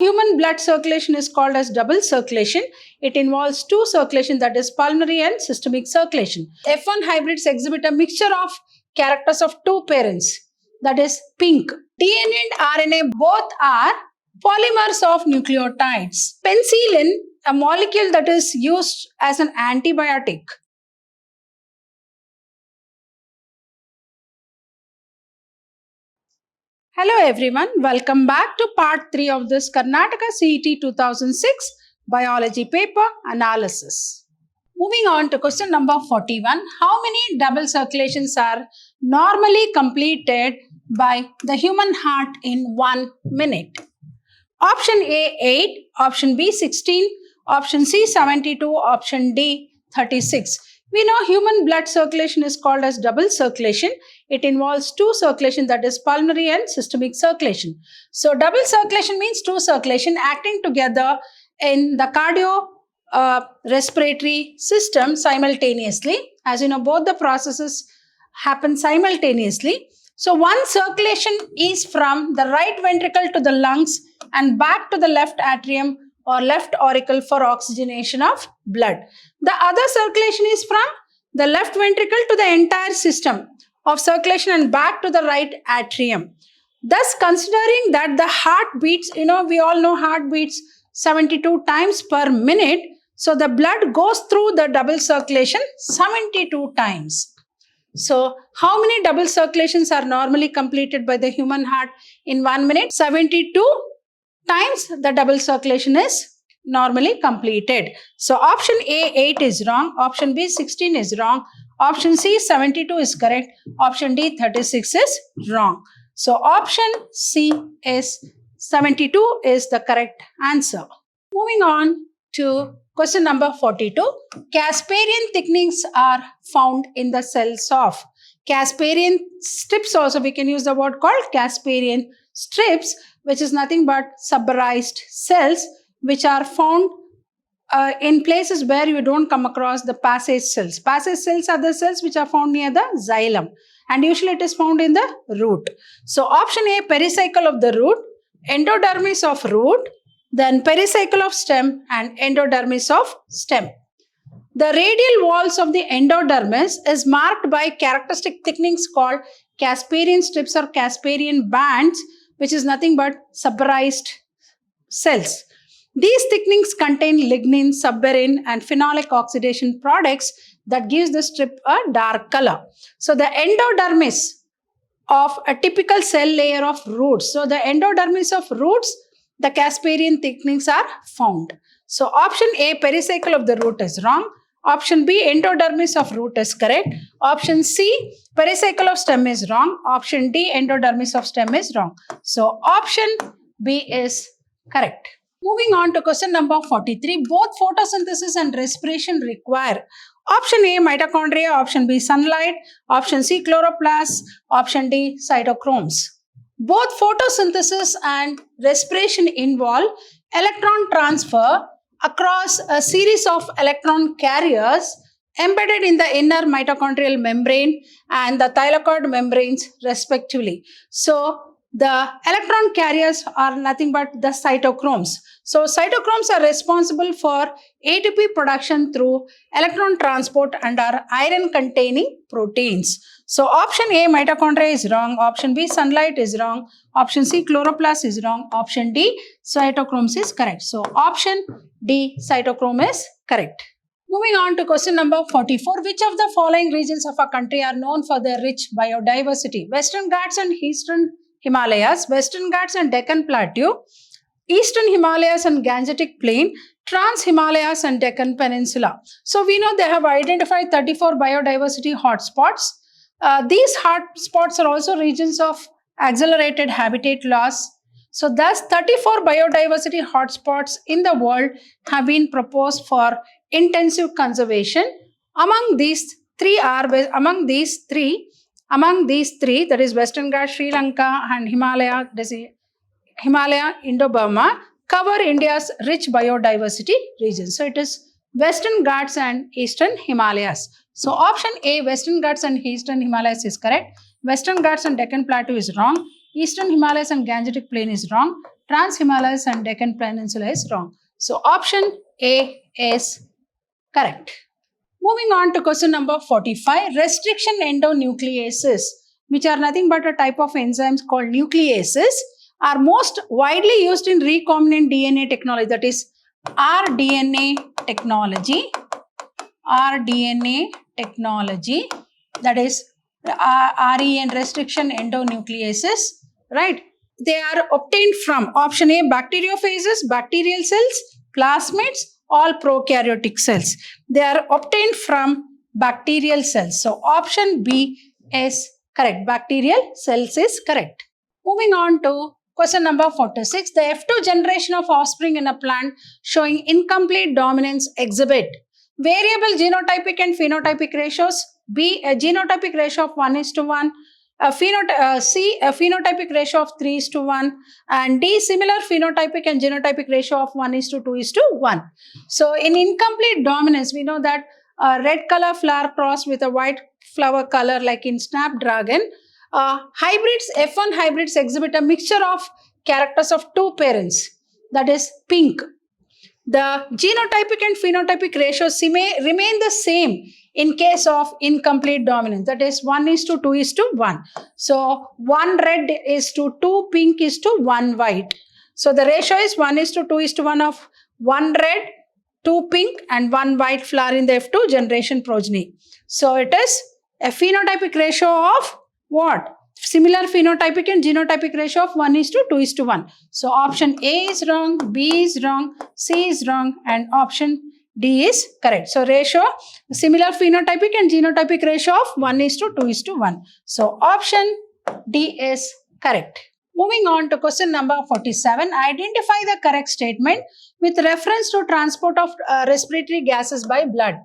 Human blood circulation is called as double circulation. It involves two circulation, that is pulmonary and systemic circulation. F1 hybrids exhibit a mixture of characters of two parents, that is pink. DNA and RNA both are polymers of nucleotides. Penicillin, a molecule that is used as an antibiotic. Hello everyone, welcome back to part 3 of this Karnataka CET 2006 biology paper analysis. Moving on to question number 41. How many double circulations are normally completed by the human heart in 1 minute? Option A 8, option B 16, option C 72, option D 36. We know human blood circulation is called as double circulation. It involves two circulation, that is pulmonary and systemic circulation. So double circulation means two circulation acting together in the cardio respiratory system simultaneously. As you know, both the processes happen simultaneously. So one circulation is from the right ventricle to the lungs and back to the left atrium or left auricle for oxygenation of blood. The other circulation is from the left ventricle to the entire system of circulation and back to the right atrium. Thus, considering that the heart beats, we all know heart beats 72 times per minute. So the blood goes through the double circulation 72 times. So how many double circulations are normally completed by the human heart in 1 minute? 72 times the double circulation is normally completed. So option A 8 is wrong, option B 16 is wrong, option C 72 is correct, option D 36 is wrong. So option C is 72 is the correct answer. Moving on to question number 42. Casparian thickenings are found in the cells of Casparian strips. Also we can use the word called Casparian strips, which is nothing but suberized cells which are found in places where you don't come across the passage cells. Passage cells are the cells which are found near the xylem, and usually it is found in the root. So option A, pericycle of the root, endodermis of root, then pericycle of stem and endodermis of stem. The radial walls of the endodermis is marked by characteristic thickenings called Casparian strips or Casparian bands, which is nothing but suberized cells. These thickenings contain lignin, suberin and phenolic oxidation products that gives the strip a dark color. So the endodermis of a typical cell layer of roots. So the endodermis of roots, the Casparian thickenings are found. So option A, pericycle of the root is wrong. Option B, endodermis of root is correct. Option C, pericycle of stem is wrong. Option D, endodermis of stem is wrong. So option B is correct. Moving on to question number 43. Both photosynthesis and respiration require option A, mitochondria, option B, sunlight, option C, chloroplasts, option D, cytochromes. Both photosynthesis and respiration involve electron transfer across a series of electron carriers embedded in the inner mitochondrial membrane and the thylakoid membranes respectively. So the electron carriers are nothing but the cytochromes. So cytochromes are responsible for ATP production through electron transport and are iron containing proteins. So option A, mitochondria is wrong, option B, sunlight is wrong, option C, chloroplast is wrong, option D, cytochromes is correct. So option D, cytochrome is correct. Moving on to question number 44. Which of the following regions of a country are known for their rich biodiversity? Western Ghats and Eastern Himalayas, Western Ghats and Deccan Plateau, Eastern Himalayas and Gangetic Plain, Trans-Himalayas and Deccan Peninsula. So we know they have identified 34 biodiversity hotspots. These hotspots are also regions of accelerated habitat loss. So thus 34 biodiversity hotspots in the world have been proposed for intensive conservation. Among these three, that is Western Ghats, Sri Lanka and Himalaya, Indo-Burma, cover India's rich biodiversity regions. So it is Western Ghats and Eastern Himalayas. So option A, Western Ghats and Eastern Himalayas is correct. Western Ghats and Deccan Plateau is wrong. Eastern Himalayas and Gangetic Plain is wrong. Trans-Himalayas and Deccan Peninsula is wrong. So option A is correct. Moving on to question number 45. Restriction endonucleases, which are nothing but a type of enzymes called nucleases, are most widely used in recombinant DNA technology, that is rDNA technology. rDNA technology, that is REN, restriction endonucleases, right? They are obtained from option A, bacteriophages, bacterial cells, plasmids, all prokaryotic cells. They are obtained from bacterial cells. So option B is correct. Bacterial cells is correct. Moving on to question number 46. The F2 generation of offspring in a plant showing incomplete dominance exhibit variable genotypic and phenotypic ratios. B, a genotypic ratio of 1:1. C, a phenotypic ratio of 3:1, and D, similar phenotypic and genotypic ratio of 1:2:1. So in incomplete dominance, we know that red color flower crossed with a white flower color like in Snapdragon. Hybrids, F1 hybrids exhibit a mixture of characters of two parents, that is pink. The genotypic and phenotypic ratios remain the same in case of incomplete dominance, that is 1:2:1. So 1 red is to 2 pink is to 1 white. So the ratio is 1:2:1 of 1 red, 2 pink and 1 white flower in the F2 generation progeny. So it is a phenotypic ratio of what? Similar phenotypic and genotypic ratio of 1:2:1. So option A is wrong, B is wrong, C is wrong, and option D is correct. So ratio, similar phenotypic and genotypic ratio of 1:2:1. So option D is correct. Moving on to question number 47. Identify the correct statement with reference to transport of respiratory gases by blood.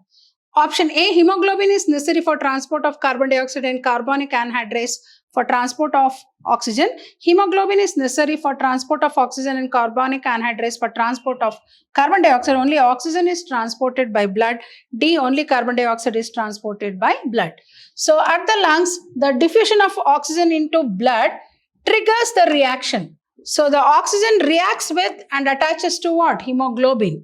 Option A, hemoglobin is necessary for transport of carbon dioxide and carbonic anhydrase for transport of oxygen. Hemoglobin is necessary for transport of oxygen and carbonic anhydrase for transport of carbon dioxide. Only oxygen is transported by blood. D, only carbon dioxide is transported by blood. So at the lungs, the diffusion of oxygen into blood triggers the reaction. So the oxygen reacts with and attaches to what? Hemoglobin.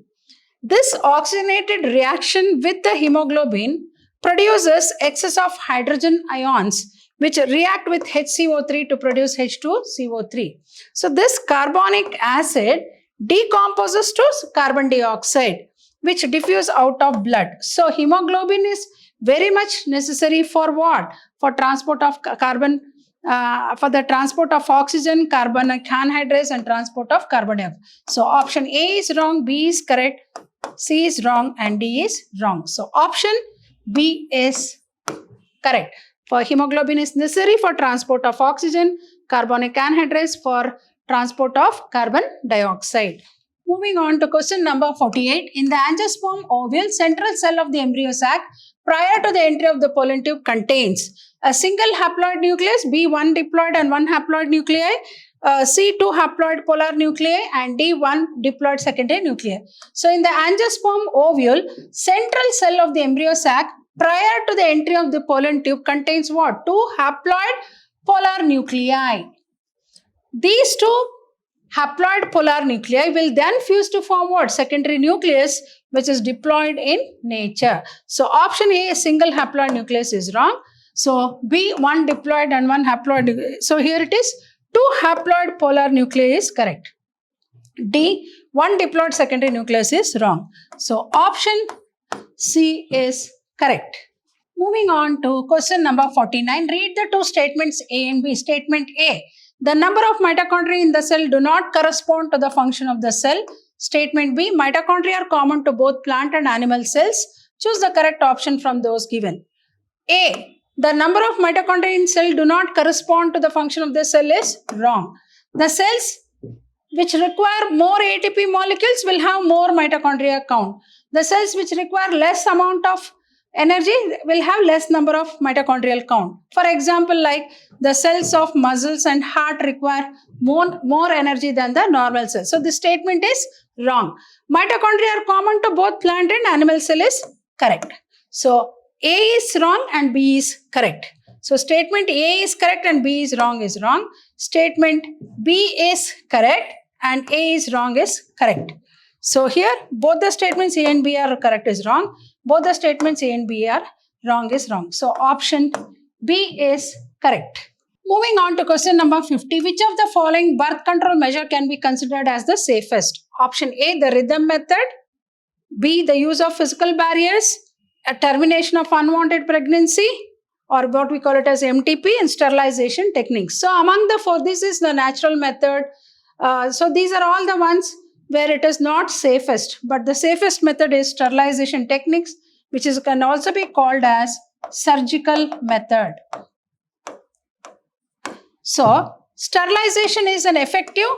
This oxygenated reaction with the hemoglobin produces excess of hydrogen ions which react with HCO3 to produce H2CO3. So this carbonic acid decomposes to carbon dioxide which diffuse out of blood. So hemoglobin is very much necessary for what? For transport of carbon, for the transport of oxygen, carbonic anhydrase and transport of carbon dioxide. So option A is wrong, B is correct, C is wrong and D is wrong. So option B is correct. For hemoglobin is necessary for transport of oxygen, carbonic anhydrase for transport of carbon dioxide. Moving on to question number 48. In the angiosperm ovule, central cell of the embryo sac prior to the entry of the pollen tube contains a single haploid nucleus, B, 1 diploid and 1 haploid nuclei, C, 2 haploid polar nuclei and D, 1 diploid secondary nuclei. So in the angiosperm ovule, central cell of the embryo sac prior to the entry of the pollen tube contains what? 2 haploid polar nuclei. These 2 haploid polar nuclei will then fuse to form what? Secondary nucleus, which is diploid in nature. So option A, single haploid nucleus, is wrong. So B, 1 diploid and 1 haploid. So here it is 2 haploid polar nuclei is correct. D, 1 diploid secondary nucleus is wrong. So option C is correct. Moving on to question number 49. Read the 2 statements A and B. Statement A. The number of mitochondria in the cell do not correspond to the function of the cell. Statement B. Mitochondria are common to both plant and animal cells. Choose the correct option from those given. A. The number of mitochondria in cell do not correspond to the function of the cell is wrong. The cells which require more ATP molecules will have more mitochondria count. The cells which require less amount of energy will have less number of mitochondrial count. For example, like the cells of muscles and heart require more energy than the normal cells. So this statement is wrong. Mitochondria are common to both plant and animal cell is correct. So A is wrong and B is correct. So statement A is correct and B is wrong is wrong. Statement B is correct and A is wrong is correct. So here both the statements A and B are correct is wrong. Both the statements A and B are wrong is wrong. So option B is correct. Moving on to question number 50. Which of the following birth control measure can be considered as the safest? Option A, the rhythm method. B, the use of physical barriers. A termination of unwanted pregnancy, or what we call it as MTP, and sterilization techniques. So among the four, this is the natural method. So these are all the ones where it is not safest, but the safest method is sterilization techniques, which can also be called as surgical method. So sterilization is an effective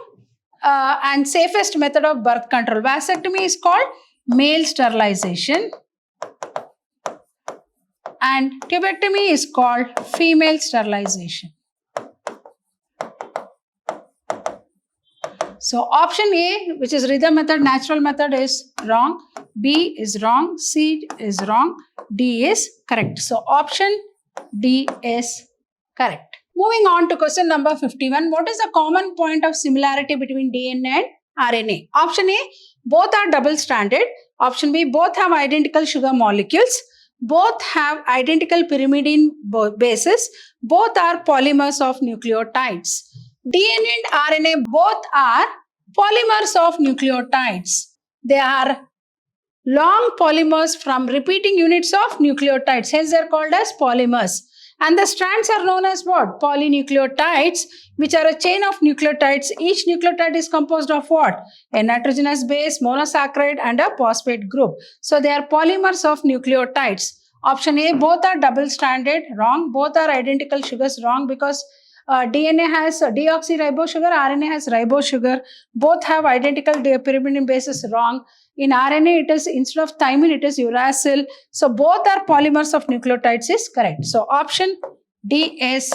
and safest method of birth control. Vasectomy is called male sterilization, and tubectomy is called female sterilization. So option A, which is rhythm method, natural method, is wrong. B is wrong. C is wrong. D is correct. So option D is correct. Moving on to question number 51. What is the common point of similarity between DNA and RNA? Option A, both are double-stranded. Option B, both have identical sugar molecules. Both have identical pyrimidine bases. Both are polymers of nucleotides. DNA and RNA both are polymers of nucleotides. They are long polymers from repeating units of nucleotides. Hence, they are called as polymers. And the strands are known as what? Polynucleotides, which are a chain of nucleotides. Each nucleotide is composed of what? A nitrogenous base, monosaccharide, and a phosphate group. So, they are polymers of nucleotides. Option A, both are double-stranded, wrong. Both are identical sugars, wrong, because DNA has deoxyribose, RNA has ribose. Both have identical pyrimidine bases, wrong. In RNA, it is, instead of thymine, it is uracil. So, both are polymers of nucleotides is correct. So, option D is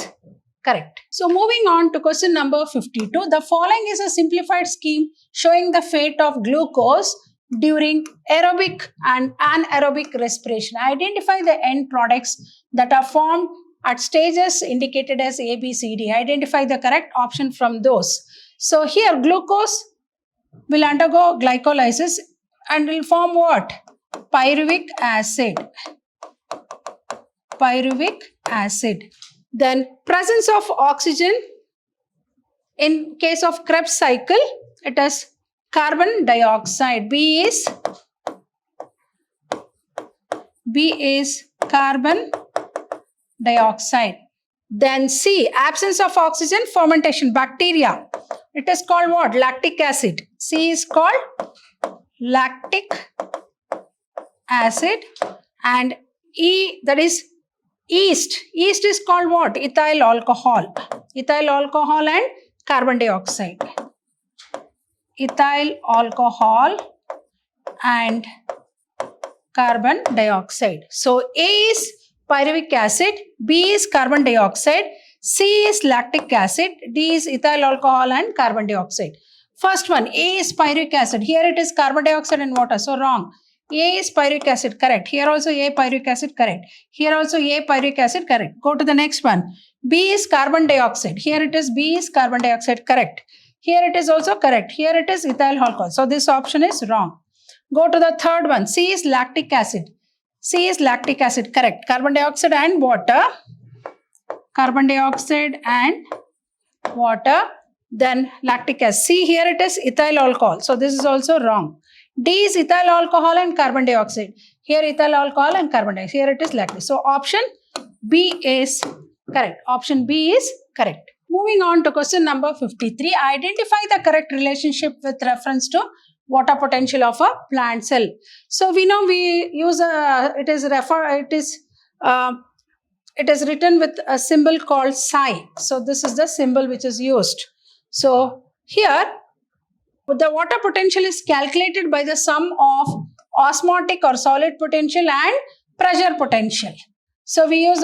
correct. So, moving on to question number 52. The following is a simplified scheme showing the fate of glucose during aerobic and anaerobic respiration. Identify the end products that are formed at stages indicated as A, B, C, D. Identify the correct option from those. So, here glucose will undergo glycolysis and will form what? Pyruvic acid. Pyruvic acid. Then presence of oxygen. In case of Krebs cycle, it is carbon dioxide. B is carbon dioxide. Then C, absence of oxygen, fermentation, bacteria. It is called what? Lactic acid. C is called lactic acid. And E, that is yeast. Yeast is called what? Ethyl alcohol. Ethyl alcohol and carbon dioxide. Ethyl alcohol and carbon dioxide. So A is pyruvic acid, B is carbon dioxide, C is lactic acid, D is ethyl alcohol and carbon dioxide. First one, A is pyruvic acid. Here it is carbon dioxide and water. So wrong. A is pyruvic acid, correct. Here also A pyruvic acid, correct. Here also A pyruvic acid, correct. Go to the next one. B is carbon dioxide. Here it is B is carbon dioxide, correct. Here it is also correct. Here it is ethyl alcohol. So this option is wrong. Go to the third one. C is lactic acid. C is lactic acid, correct. Carbon dioxide and water. Carbon dioxide and water. Then lactic acid. C, here it is ethyl alcohol. So this is also wrong. D is ethyl alcohol and carbon dioxide. Here ethyl alcohol and carbon dioxide. Here it is lactic. So option B is correct. Option B is correct. Moving on to question number 53. Identify the correct relationship with reference to water potential of a plant cell. So we know we use it is written with a symbol called psi. So this is the symbol which is used. So here the water potential is calculated by the sum of osmotic or solid potential and pressure potential. So we use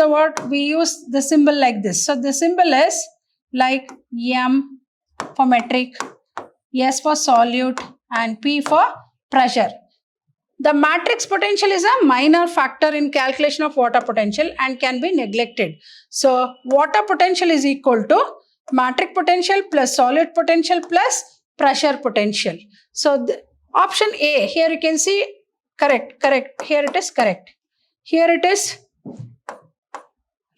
the symbol like this. So the symbol is like M for metric, S for solute, and P for pressure. The matrix potential is a minor factor in calculation of water potential and can be neglected. So water potential is equal to matrix potential plus solute potential plus pressure potential. So option A, here you can see correct. Here it is correct. Here it is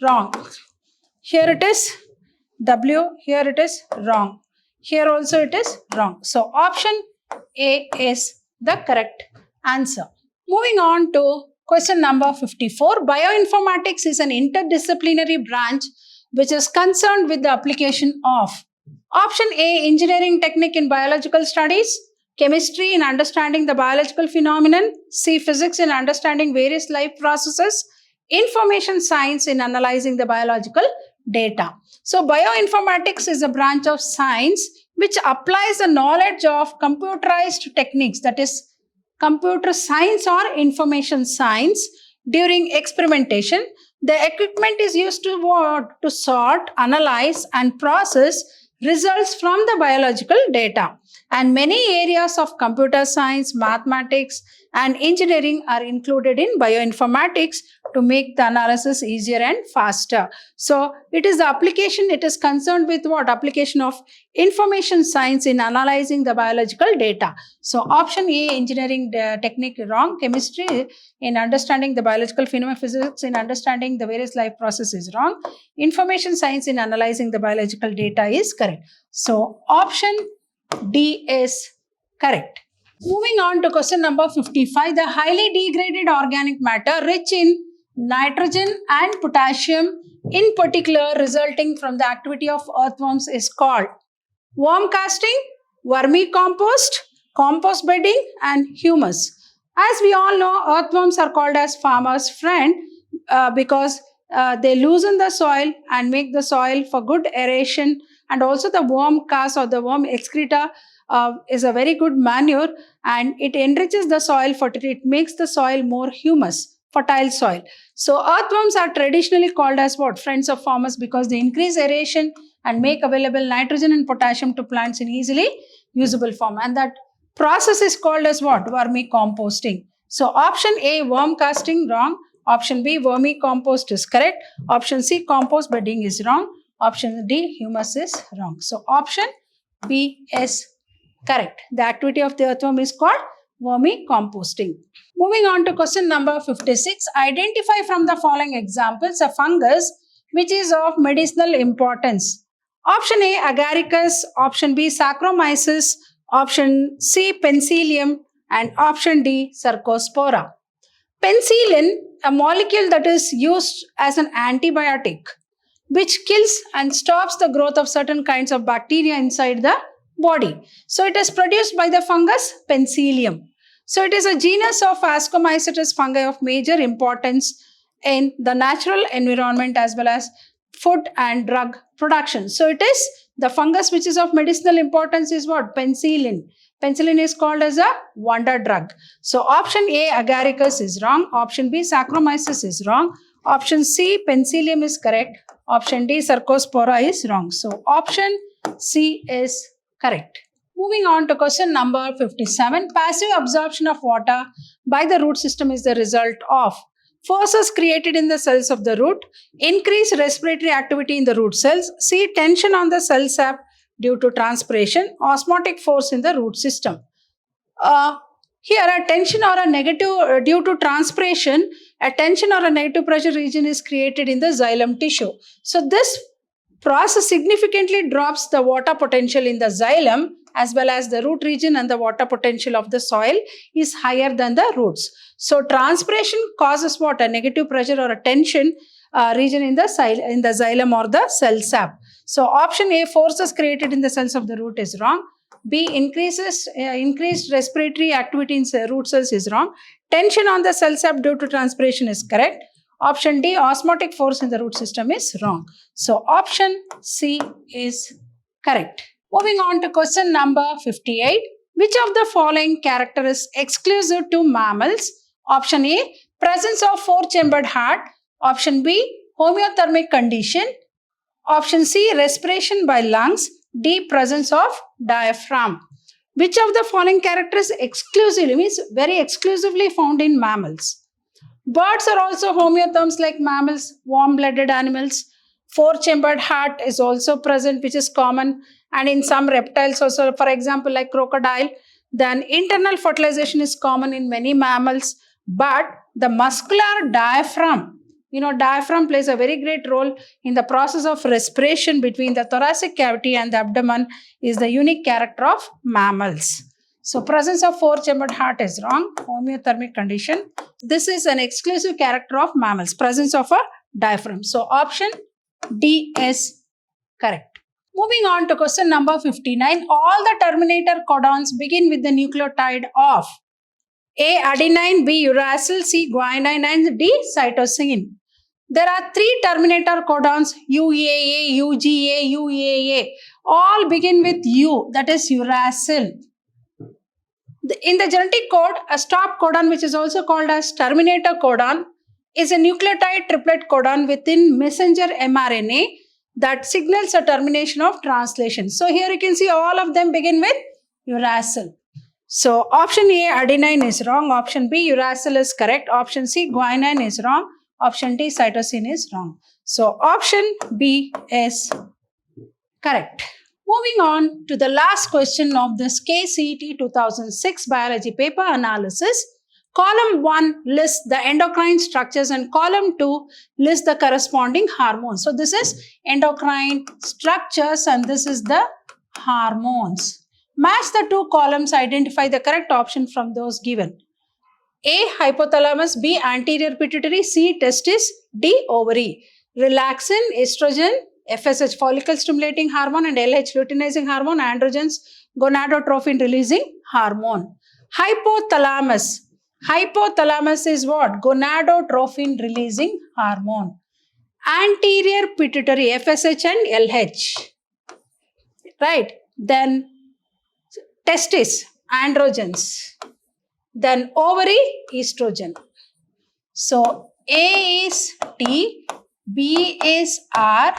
wrong. Here it is W. Here it is wrong. Here also it is wrong. So option A is the correct answer. Moving on to question number 54. Bioinformatics is an interdisciplinary branch which is concerned with the application of option A, engineering technique in biological studies, chemistry in understanding the biological phenomenon, C, physics in understanding various life processes, information science in analyzing the biological data. So bioinformatics is a branch of science which applies the knowledge of computerized techniques, that is computer science or information science, during experimentation. The equipment is used to sort, analyze and process results from the biological data. And many areas of computer science, mathematics and engineering are included in bioinformatics to make the analysis easier and faster. So it is the application, it is concerned with what? Application of information science in analyzing the biological data. So option A, engineering technique, wrong. Chemistry in understanding the biological phenomena, physics in understanding the various life processes, wrong. Information science in analyzing the biological data is correct. So option D is correct. Moving on to question number 55. The highly degraded organic matter rich in nitrogen and potassium, in particular resulting from the activity of earthworms, is called worm casting, vermicompost, compost bedding and humus. As we all know, earthworms are called as farmer's friend because they loosen the soil and make the soil for good aeration, and also the worm cast or the worm excreta is a very good manure and it enriches the soil, it makes the soil more humus, fertile soil. So earthworms are traditionally called as what? Friends of farmers, because they increase aeration and make available nitrogen and potassium to plants in easily usable form, and that process is called as what? Vermicomposting. So option A, worm casting, wrong. Option B, vermicompost is correct. Option C, compost bedding is wrong. Option D, humus is wrong. So option B is correct. The activity of the earthworm is called vermicomposting. Moving on to question number 56. Identify from the following examples a fungus which is of medicinal importance. Option A, agaricus. Option B, Saccharomyces. Option C, Penicillium. And option D, Cercospora. Penicillin, a molecule that is used as an antibiotic, which kills and stops the growth of certain kinds of bacteria inside the body. So it is produced by the fungus Penicillium. So it is a genus of Ascomycetes fungi of major importance in the natural environment as well as food and drug production. So it is the fungus which is of medicinal importance is what? Penicillin. Penicillin is called as a wonder drug. So option A, agaricus is wrong. Option B, Saccharomyces is wrong. Option C, Penicillium is correct. Option D, Cercospora is wrong. So option C is correct. Moving on to question number 57. Passive absorption of water by the root system is the result of forces created in the cells of the root, increased respiratory activity in the root cells, C, tension on the cell sap due to transpiration, osmotic force in the root system. Here a tension or a negative due to transpiration, a tension or a negative pressure region is created in the xylem tissue. So this process significantly drops the water potential in the xylem as well as the root region, and the water potential of the soil is higher than the roots. So transpiration causes what? A negative pressure or a tension region in the xylem or the cell sap. So option A, forces created in the cells of the root is wrong. B, increased respiratory activity in root cells is wrong. Tension on the cell sap due to transpiration is correct. Option D, osmotic force in the root system is wrong. So option C is correct. Moving on to question number 58. Which of the following character is exclusive to mammals? Option A, presence of four-chambered heart. Option B, homeothermic condition. Option C, respiration by lungs. D, presence of diaphragm. Which of the following characters exclusively, means very exclusively found in mammals? Birds are also homeotherms like mammals, warm-blooded animals. Four-chambered heart is also present, which is common, and in some reptiles also, for example, like crocodile. Then internal fertilization is common in many mammals, but the muscular diaphragm, diaphragm plays a very great role in the process of respiration between the thoracic cavity and the abdomen is the unique character of mammals. So presence of four-chambered heart is wrong. Homeothermic condition. This is an exclusive character of mammals. Presence of a diaphragm. So option D is correct. Moving on to question number 59. All the terminator codons begin with the nucleotide of A. Adenine, B. uracil, C. guanine, and D. cytosine. There are three terminator codons UAA, UGA, UAA. All begin with U, that is uracil. In the genetic code, a stop codon, which is also called as terminator codon, is a nucleotide triplet codon within messenger mRNA that signals a termination of translation. So here you can see all of them begin with uracil. So option A, adenine is wrong. Option B, uracil is correct. Option C, guanine is wrong. Option D, cytosine is wrong. So option B is correct. Moving on to the last question of this KCET 2006 biology paper analysis. Column 1 lists the endocrine structures and column 2 lists the corresponding hormones. So this is endocrine structures and this is the hormones. Match the two columns, identify the correct option from those given. A. Hypothalamus, B. Anterior pituitary, C. Testis, D. Ovary. Relaxin, estrogen, FSH, follicle stimulating hormone, and LH, luteinizing hormone, androgens, gonadotrophin releasing hormone. Hypothalamus. Hypothalamus is what? Gonadotrophin releasing hormone. Anterior pituitary, FSH and LH. Right. Then testis, androgens. Then ovary, estrogen. So A is T, B is R,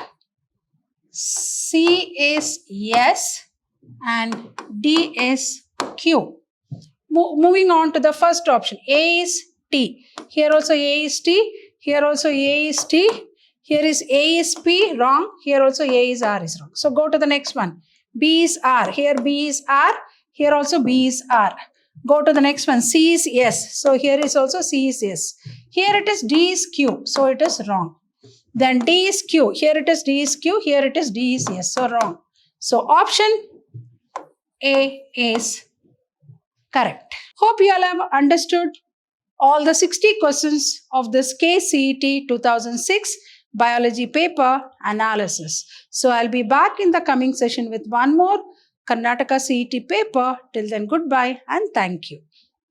C is S, and D is Q. Moving on to the first option. A is T. Here also A is T. Here also A is T. Here is A is P. Wrong. Here also A is R is wrong. So go to the next one. B is R. Here B is R. Here also B is R. Go to the next one. C is S. So here is also C is S. Here it is D is Q. So it is wrong. Then D is Q. Here it is D is Q. Here it is D is S. So wrong. So option A is correct. Hope you all have understood all the 60 questions of this KCET 2006 biology paper analysis. So I'll be back in the coming session with one more Karnataka CET paper. Till then, goodbye and thank you.